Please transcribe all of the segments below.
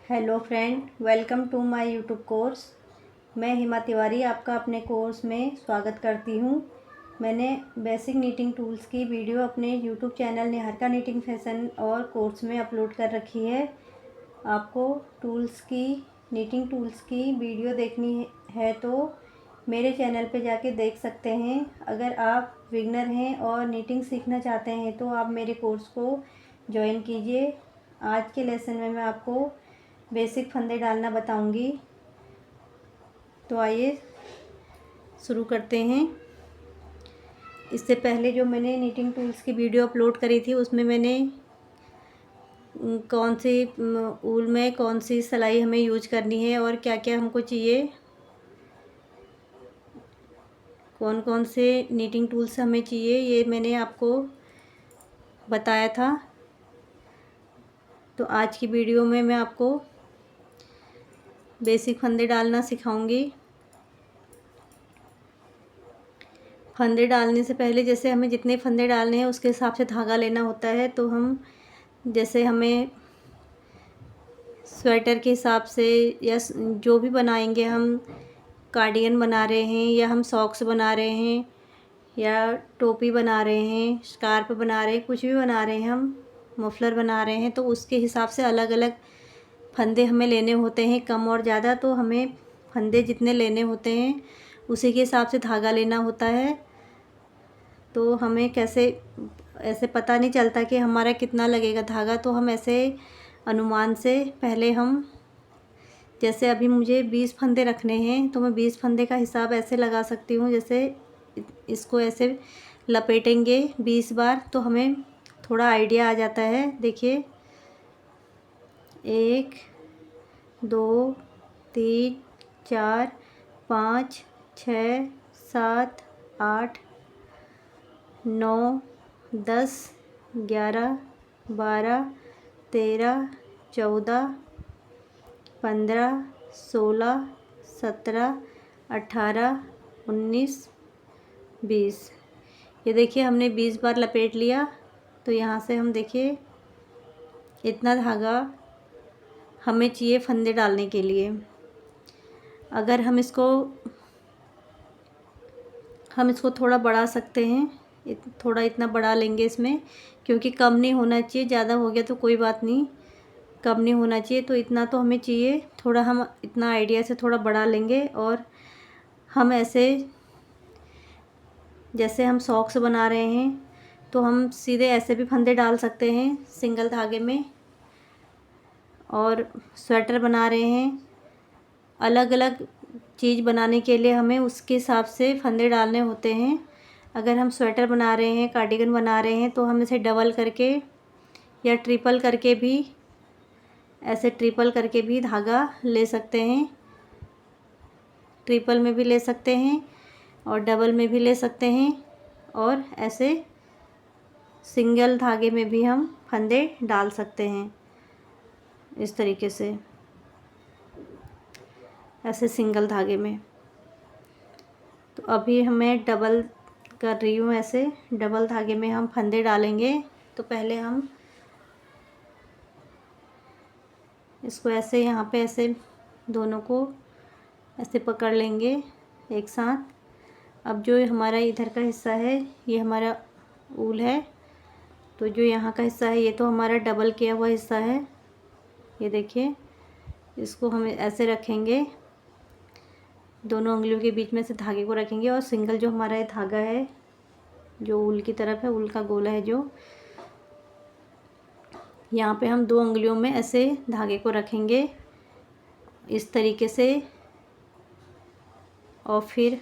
Hello friend, welcome to my YouTube course. मैं हिमा तिवारी आपका अपने कोर्स में स्वागत करती हूँ। मैंने बेसिक नीटिंग टूल्स की वीडियो अपने YouTube channel Niharika knitting fashion और कोर्स में अपलोड कर रखी है। आपको नीटिंग टूल्स की वीडियो देखनी है तो मेरे चैनल पे जाके देख सकते हैं। अगर आप बिगनर हैं और नीटिंग सीखना चाहते हैं तो आप मेरे कोर्स को ज्वाइन कीजिए। आज के लेसन में मैं आपको बेसिक फंदे डालना बताऊंगी। तो आइए शुरू करते हैं। इससे पहले जो मैंने नीटिंग टूल्स की वीडियो अपलोड करी थी उसमें मैंने कौन सी ऊल में कौन सी सिलाई हमें यूज करनी है और क्या क्या हमको चाहिए, कौन कौन से नीटिंग टूल्स हमें चाहिए, ये मैंने आपको बताया था। तो आज की वीडियो में मैं आपको बेसिक फंदे डालना सिखाऊंगी। फंदे डालने से पहले जैसे हमें जितने फंदे डालने हैं उसके हिसाब से धागा लेना होता है। तो हम जैसे हमें स्वेटर के हिसाब से या जो भी बनाएंगे, हम कार्डिगन बना रहे हैं या हम सॉक्स बना रहे हैं या टोपी बना रहे हैं, स्कार्फ बना रहे हैं, कुछ भी बना रहे हैं, हम मफलर बना रहे हैं, तो उसके हिसाब से अलग अलग फंदे हमें लेने होते हैं, कम और ज़्यादा। तो हमें फंदे जितने लेने होते हैं उसी के हिसाब से धागा लेना होता है। तो हमें कैसे ऐसे पता नहीं चलता कि हमारा कितना लगेगा धागा। तो हम ऐसे अनुमान से पहले हम जैसे अभी मुझे 20 फंदे रखने हैं तो मैं 20 फंदे का हिसाब ऐसे लगा सकती हूँ। जैसे इसको ऐसे लपेटेंगे 20 बार तो हमें थोड़ा आइडिया आ जाता है। देखिए 1 2 3 4 5 6 7 8 9 10 11 12 13 14 15 16 17 18 19 20। ये देखिए हमने 20 बार लपेट लिया। तो यहाँ से हम देखिए इतना धागा हमें चाहिए फंदे डालने के लिए। अगर हम इसको थोड़ा बढ़ा सकते हैं, थोड़ा इतना बढ़ा लेंगे इसमें, क्योंकि कम नहीं होना चाहिए। ज़्यादा हो गया तो कोई बात नहीं, कम नहीं होना चाहिए। तो इतना तो हमें चाहिए, थोड़ा हम इतना आइडिया से थोड़ा बढ़ा लेंगे। और हम ऐसे जैसे हम सॉक्स बना रहे हैं तो हम सीधे ऐसे भी फंदे डाल सकते हैं सिंगल धागे में। और स्वेटर बना रहे हैं, अलग अलग चीज़ बनाने के लिए हमें उसके हिसाब से फंदे डालने होते हैं। अगर हम स्वेटर बना रहे हैं, कार्डिगन बना रहे हैं तो हम इसे डबल करके या ट्रिपल करके भी, ऐसे ट्रिपल करके भी धागा ले सकते हैं। ट्रिपल में भी ले सकते हैं और डबल में भी ले सकते हैं, और ऐसे सिंगल धागे में भी हम फंदे डाल सकते हैं इस तरीके से, ऐसे सिंगल धागे में। तो अभी हमें डबल कर रही हूँ, ऐसे डबल धागे में हम फंदे डालेंगे। तो पहले हम इसको ऐसे यहाँ पे ऐसे दोनों को ऐसे पकड़ लेंगे एक साथ। अब जो हमारा इधर का हिस्सा है ये हमारा ऊल है, तो जो यहाँ का हिस्सा है ये तो हमारा डबल किया हुआ हिस्सा है। ये देखिए, इसको हम ऐसे रखेंगे, दोनों उंगलियों के बीच में से धागे को रखेंगे। और सिंगल जो हमारा ये धागा है जो ऊल की तरफ है, ऊल का गोला है जो, यहाँ पे हम 2 उंगलियों में ऐसे धागे को रखेंगे इस तरीके से। और फिर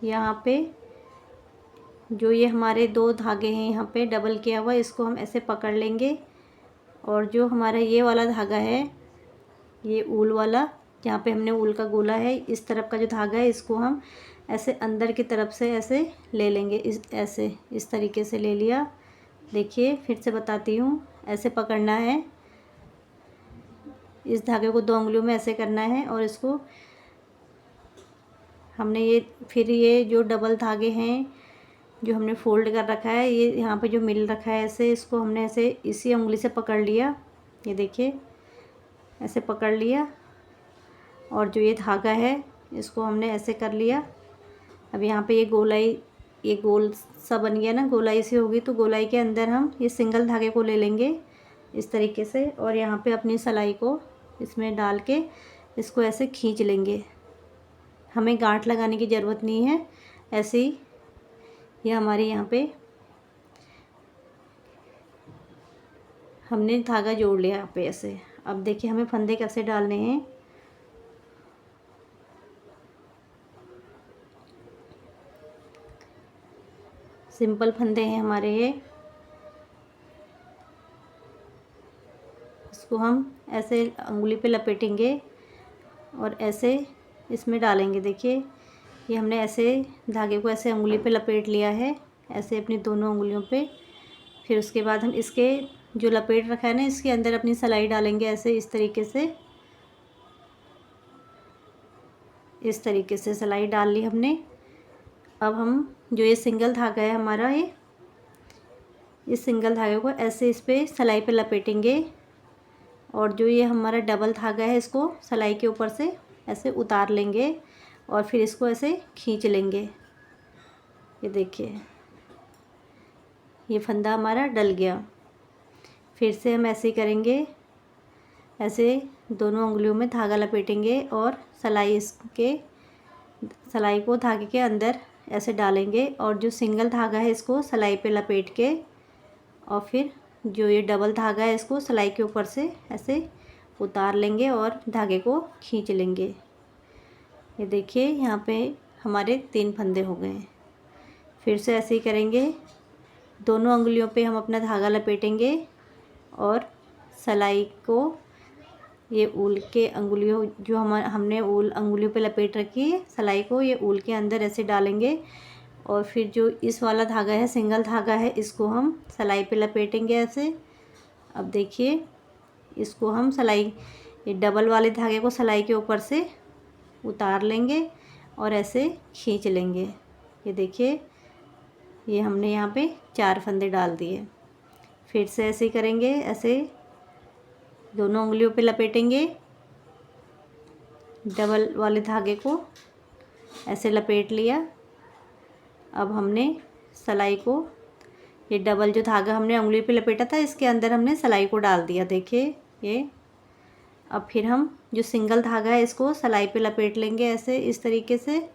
यहाँ पे जो ये हमारे 2 धागे हैं यहाँ पे डबल किया हुआ, इसको हम ऐसे पकड़ लेंगे। और जो हमारा ये वाला धागा है, ये ऊल वाला, जहाँ पे हमने ऊल का गोला है, इस तरफ का जो धागा है इसको हम ऐसे अंदर की तरफ से ऐसे ले लेंगे। ऐसे इस तरीके से ले लिया। देखिए फिर से बताती हूँ, ऐसे पकड़ना है, इस धागे को 2 उंगलियों में ऐसे करना है। और इसको हमने ये जो डबल धागे हैं जो हमने फोल्ड कर रखा है, ये यहाँ पे जो मिल रखा है ऐसे, इसको हमने ऐसे इसी उंगली से पकड़ लिया। ये देखिए ऐसे पकड़ लिया और जो ये धागा है इसको हमने ऐसे कर लिया। अब यहाँ पे ये गोल सा बन गया ना, गोलाई सी होगी, तो गोलाई के अंदर हम ये सिंगल धागे को ले लेंगे इस तरीके से और यहाँ पे अपनी सिलाई को इसमें डाल के इसको ऐसे खींच लेंगे। हमें गांठ लगाने की ज़रूरत नहीं है, ऐसे ही ये हमारे यहाँ पे हमने धागा जोड़ लिया यहाँ पे ऐसे। अब देखिए हमें फंदे कैसे डालने हैं। सिंपल फंदे हैं हमारे ये। इसको हम ऐसे अंगुली पे लपेटेंगे और ऐसे इसमें डालेंगे। देखिए ये हमने ऐसे धागे को ऐसे अंगुली पे लपेट लिया है, ऐसे अपनी दोनों अंगुलियों पे। फिर उसके बाद हम इसके जो लपेट रखा है ना, इसके अंदर अपनी सिलाई डालेंगे ऐसे, इस तरीके से सिलाई डाल ली हमने। अब हम जो ये सिंगल धागा है हमारा, ये इस सिंगल धागे को ऐसे इस पे सिलाई पे लपेटेंगे और जो ये हमारा डबल धागा है इसको सिलाई के ऊपर से ऐसे उतार लेंगे और फिर इसको ऐसे खींच लेंगे। ये देखिए ये फंदा हमारा डल गया। फिर से हम ऐसे ही करेंगे, ऐसे दोनों उंगलियों में धागा लपेटेंगे और सिलाई को धागे के अंदर ऐसे डालेंगे और जो सिंगल धागा है इसको सिलाई पे लपेट के और फिर जो ये डबल धागा है इसको सिलाई के ऊपर से ऐसे उतार लेंगे और धागे को खींच लेंगे। ये देखिए यहाँ पे हमारे 3 फंदे हो गए हैं। फिर से ऐसे ही करेंगे, दोनों उंगलियों पे हम अपना धागा लपेटेंगे और सिलाई को ये ऊल के अंगुलियों जो हमने ऊल अंगुलियों पे लपेट रखी है सिलाई को, ये ऊल के अंदर ऐसे डालेंगे और फिर जो इस वाला धागा है सिंगल धागा है इसको हम सिलाई पे लपेटेंगे ऐसे। अब देखिए इसको हम ये डबल वाले धागे को सिलाई के ऊपर से उतार लेंगे और ऐसे खींच लेंगे। ये देखिए ये हमने यहाँ पे 4 फंदे डाल दिए। फिर से ऐसे ही करेंगे, ऐसे दोनों उंगलियों पे लपेटेंगे, डबल वाले धागे को ऐसे लपेट लिया। अब हमने सिलाई को ये डबल जो धागा हमने उंगली पे लपेटा था इसके अंदर हमने सिलाई को डाल दिया। देखिए ये। अब फिर हम जो सिंगल धागा है इसको सिलाई पे लपेट लेंगे ऐसे, इस तरीके से,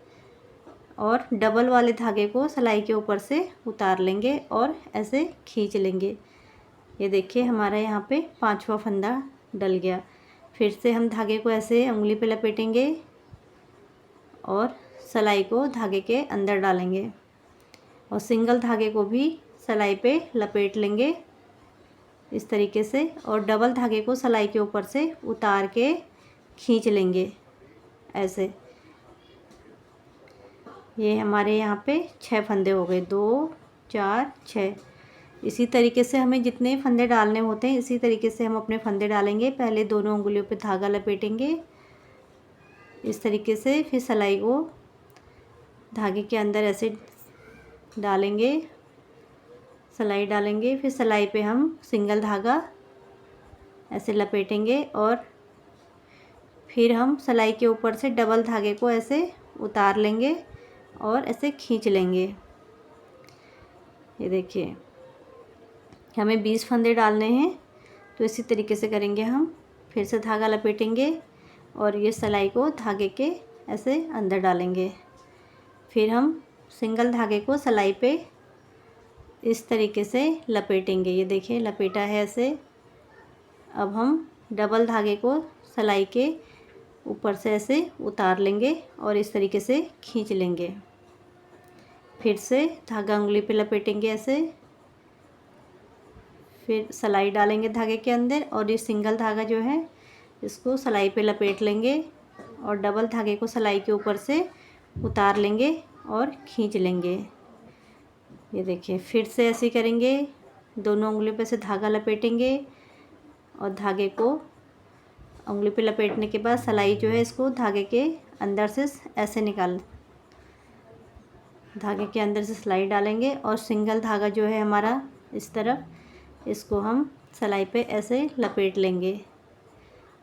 और डबल वाले धागे को सिलाई के ऊपर से उतार लेंगे और ऐसे खींच लेंगे। ये देखिए हमारा यहाँ पे 5वां फंदा डल गया। फिर से हम धागे को ऐसे उंगली पे लपेटेंगे और सिलाई को धागे के अंदर डालेंगे और सिंगल धागे को भी सिलाई पे लपेट लेंगे इस तरीके से और डबल धागे को सिलाई के ऊपर से उतार के खींच लेंगे ऐसे। ये हमारे यहाँ पे 6 फंदे हो गए, 2 4 6। इसी तरीके से हमें जितने फंदे डालने होते हैं इसी तरीके से हम अपने फंदे डालेंगे। पहले दोनों उंगलियों पे धागा लपेटेंगे इस तरीके से, फिर सिलाई को धागे के अंदर ऐसे डालेंगे, सिलाई डालेंगे, फिर सिलाई पे हम सिंगल धागा ऐसे लपेटेंगे और फिर हम सिलाई के ऊपर से डबल धागे को ऐसे उतार लेंगे और ऐसे खींच लेंगे। ये देखिए हमें 20 फंदे डालने हैं, तो इसी तरीके से करेंगे हम। फिर से धागा लपेटेंगे और ये सिलाई को धागे के ऐसे अंदर डालेंगे। फिर हम सिंगल धागे को सिलाई पे इस तरीके से लपेटेंगे। ये देखिए लपेटा है ऐसे। अब हम डबल धागे को सिलाई के ऊपर से ऐसे उतार लेंगे और इस तरीके से खींच लेंगे। फिर से धागा उंगली पे लपेटेंगे ऐसे, फिर सिलाई डालेंगे धागे के अंदर और ये सिंगल धागा जो है इसको सिलाई पे लपेट लेंगे और डबल धागे को सिलाई के ऊपर से उतार लेंगे और खींच लेंगे। ये देखिए फिर से ऐसे करेंगे, दोनों उंगलियों पे से धागा लपेटेंगे और धागे को उंगली पे लपेटने के बाद सिलाई जो है इसको धागे के अंदर से ऐसे धागे के अंदर से सिलाई डालेंगे और सिंगल धागा जो है हमारा इस तरफ, इसको हम सिलाई पे ऐसे लपेट लेंगे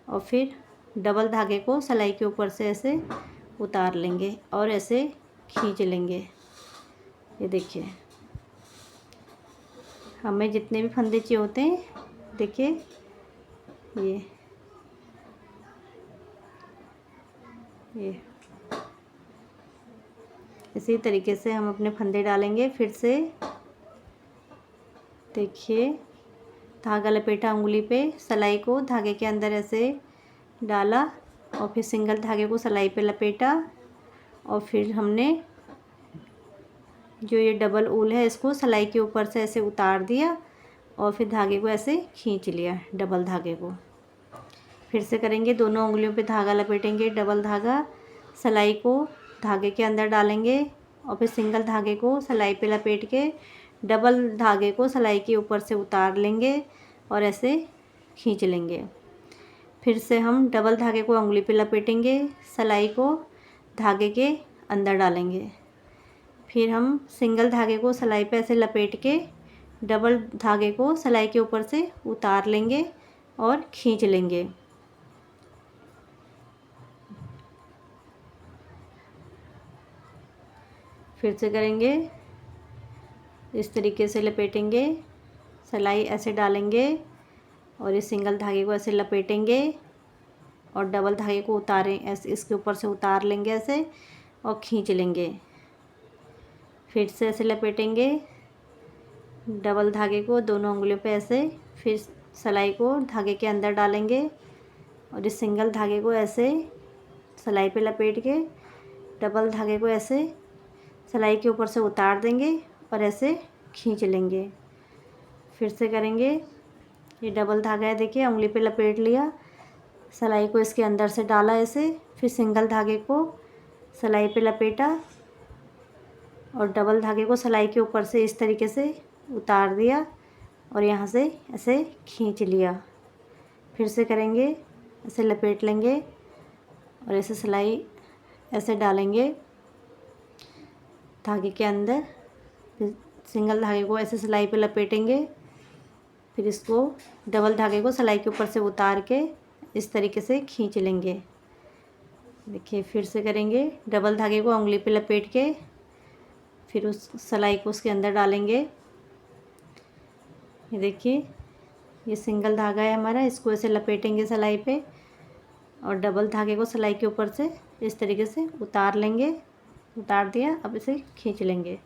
और फिर डबल धागे को सिलाई के ऊपर से ऐसे उतार लेंगे और ऐसे खींच लेंगे। ये देखिए, हमें जितने भी फंदे चाहिए होते हैं, देखिए ये इसी तरीके से हम अपने फंदे डालेंगे। फिर से देखिए, धागा लपेटा उंगली पे, सिलाई को धागे के अंदर ऐसे डाला और फिर सिंगल धागे को सिलाई पे लपेटा और फिर हमने जो ये डबल ऊल है इसको सिलाई के ऊपर से ऐसे उतार दिया और फिर धागे को ऐसे खींच लिया, डबल धागे को। फिर से करेंगे, दोनों उंगलियों पे धागा लपेटेंगे, डबल धागा, सिलाई को धागे के अंदर डालेंगे और फिर सिंगल धागे को सिलाई पे लपेट के डबल धागे को सिलाई के ऊपर से उतार लेंगे और ऐसे खींच लेंगे। फिर से हम डबल धागे को उंगली पे लपेटेंगे, सिलाई को धागे के अंदर डालेंगे। फिर हम सिंगल धागे को सिलाई पे ऐसे लपेट के डबल धागे को सिलाई के ऊपर से उतार लेंगे और खींच लेंगे। फिर से करेंगे, इस तरीके से लपेटेंगे, सिलाई ऐसे डालेंगे और इस सिंगल धागे को ऐसे लपेटेंगे और डबल धागे को उतारें, ऐसे इसके ऊपर से उतार लेंगे ऐसे और खींच लेंगे। फिर से ऐसे लपेटेंगे डबल धागे को दोनों उंगलियों पे ऐसे, फिर सिलाई को धागे के अंदर डालेंगे और इस सिंगल धागे को ऐसे सिलाई पे लपेट के डबल धागे को ऐसे सिलाई के ऊपर से उतार देंगे और ऐसे खींच लेंगे। फिर से करेंगे, ये डबल धागा है, देखिए उंगली पे लपेट लिया, सिलाई को इसके अंदर से डाला ऐसे, फिर सिंगल धागे को सिलाई पे लपेटा और डबल धागे को सिलाई के ऊपर से इस तरीके से उतार दिया और यहाँ से ऐसे खींच लिया। फिर से करेंगे, ऐसे लपेट लेंगे और ऐसे सिलाई ऐसे डालेंगे धागे के अंदर, फिर सिंगल धागे को ऐसे सिलाई पे लपेटेंगे, फिर इसको डबल धागे को सिलाई के ऊपर से उतार के इस तरीके से खींच लेंगे। देखिए, फिर से करेंगे, डबल धागे को उंगली पे लपेट के फिर उस सिलाई को उसके अंदर डालेंगे। ये देखिए, ये सिंगल धागा है हमारा, इसको ऐसे लपेटेंगे सिलाई पे और डबल धागे को सिलाई के ऊपर से इस तरीके से उतार लेंगे, उतार दिया, अब इसे खींच लेंगे।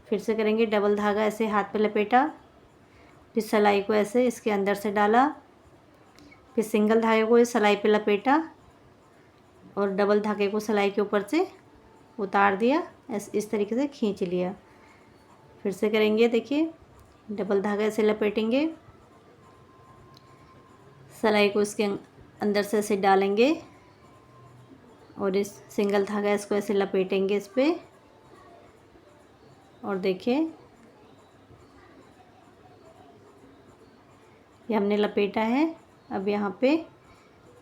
फिर से करेंगे, डबल धागा ऐसे हाथ पे लपेटा, फिर सिलाई को ऐसे इसके अंदर से डाला, फिर सिंगल धागे को इस सिलाई पे लपेटा और डबल धागे को सिलाई के ऊपर से उतार दिया, इस तरीके से खींच लिया। फिर से करेंगे, देखिए डबल धागा ऐसे लपेटेंगे, सिलाई को इसके अंदर से ऐसे डालेंगे और इस सिंगल धागा इसको ऐसे लपेटेंगे इस पे और देखिए ये हमने लपेटा है। अब यहाँ पे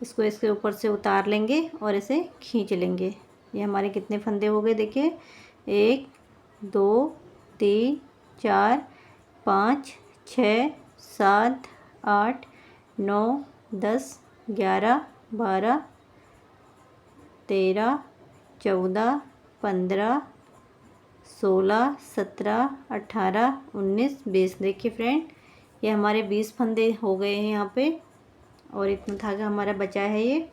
इसको इसके ऊपर से उतार लेंगे और इसे खींच लेंगे। ये हमारे कितने फंदे हो गए, देखिए 1 2 3 4 5 6 7 8 9 10 11 12 13 14 15 16 17 18 19 20। देखिए फ्रेंड, ये हमारे 20 फंदे हो गए हैं यहाँ पे और इतना धागा हमारा बचा है ये।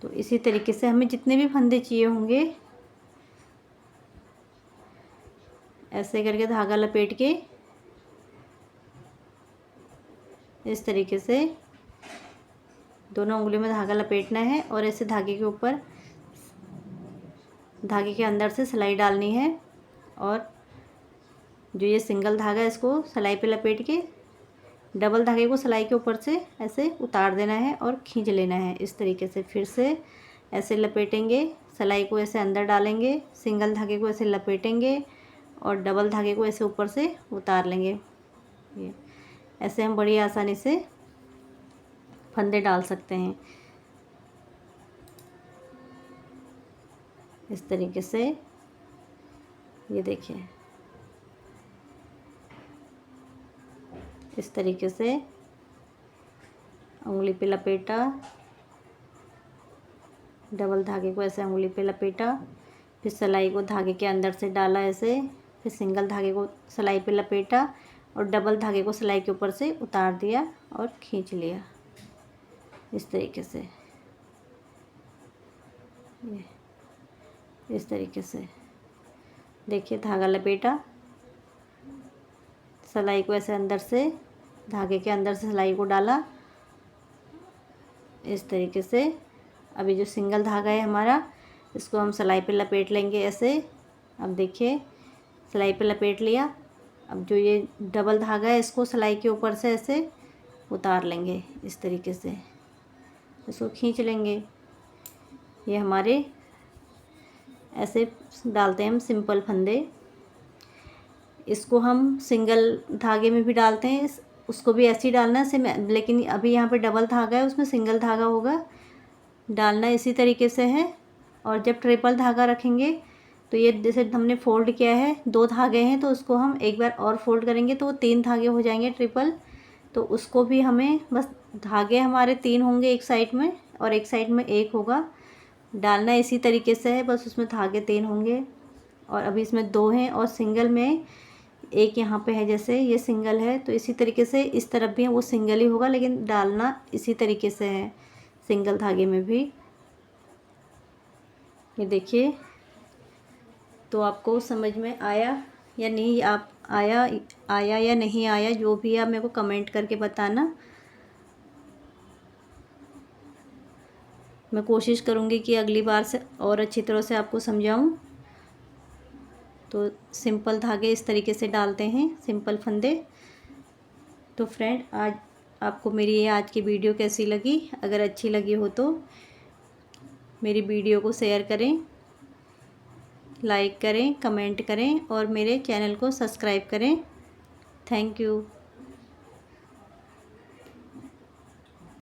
तो इसी तरीके से हमें जितने भी फंदे चाहिए होंगे ऐसे करके धागा लपेट के इस तरीके से दोनों उंगलियों में धागा लपेटना है और ऐसे धागे के ऊपर, धागे के अंदर से सिलाई डालनी है और जो ये सिंगल धागा है इसको सिलाई पे लपेट के डबल धागे को सिलाई के ऊपर से ऐसे उतार देना है और खींच लेना है इस तरीके से। फिर से ऐसे लपेटेंगे, सिलाई को ऐसे अंदर डालेंगे, सिंगल धागे को ऐसे लपेटेंगे और डबल धागे को ऐसे ऊपर से उतार लेंगे। ये ऐसे हम बड़ी आसानी से फंदे डाल सकते हैं इस तरीके से। ये देखिए, इस तरीके से उंगली पे लपेटा, डबल धागे को ऐसे उंगली पे लपेटा, फिर सिलाई को धागे के अंदर से डाला ऐसे, फिर सिंगल धागे को सिलाई पे लपेटा और डबल धागे को सिलाई के ऊपर से उतार दिया और खींच लिया इस तरीके से। ये इस तरीके से देखिए, धागा लपेटा, सिलाई को ऐसे अंदर से धागे के अंदर से सिलाई को डाला इस तरीके से। अभी जो सिंगल धागा है हमारा, इसको हम सिलाई पे लपेट लेंगे ऐसे। अब देखिए, सिलाई पे लपेट लिया। अब जो ये डबल धागा है, इसको सिलाई के ऊपर से ऐसे उतार लेंगे इस तरीके से, इसको खींच लेंगे। ये हमारे ऐसे डालते हैं हम सिंपल फंदे। इसको हम सिंगल धागे में भी डालते हैं, उसको भी ऐसे ही डालना है, लेकिन अभी यहाँ पे डबल धागा है, उसमें सिंगल धागा होगा, डालना इसी तरीके से है। और जब ट्रिपल धागा रखेंगे तो ये जैसे हमने फ़ोल्ड किया है, 2 धागे हैं, तो उसको हम एक बार और फ़ोल्ड करेंगे तो वो 3 धागे हो जाएंगे ट्रिपल। तो उसको भी हमें बस धागे हमारे 3 होंगे एक साइड में और एक साइड में 1 होगा, डालना इसी तरीके से है, बस उसमें धागे 3 होंगे। और अभी इसमें 2 हैं और सिंगल में एक यहाँ पे है, जैसे ये सिंगल है तो इसी तरीके से इस तरफ भी है, वो सिंगल ही होगा, लेकिन डालना इसी तरीके से है सिंगल धागे में भी। ये देखिए, तो आपको समझ में आया या नहीं, आप आया या नहीं आया, जो भी है आप मेरे को कमेंट करके बताना। मैं कोशिश करूँगी कि अगली बार से और अच्छी तरह से आपको समझाऊँ। तो सिंपल धागे इस तरीके से डालते हैं, सिंपल फंदे। तो फ्रेंड, आज आपको मेरी ये आज की वीडियो कैसी लगी? अगर अच्छी लगी हो तो मेरी वीडियो को शेयर करें, लाइक करें, कमेंट करें और मेरे चैनल को सब्सक्राइब करें। Thank you.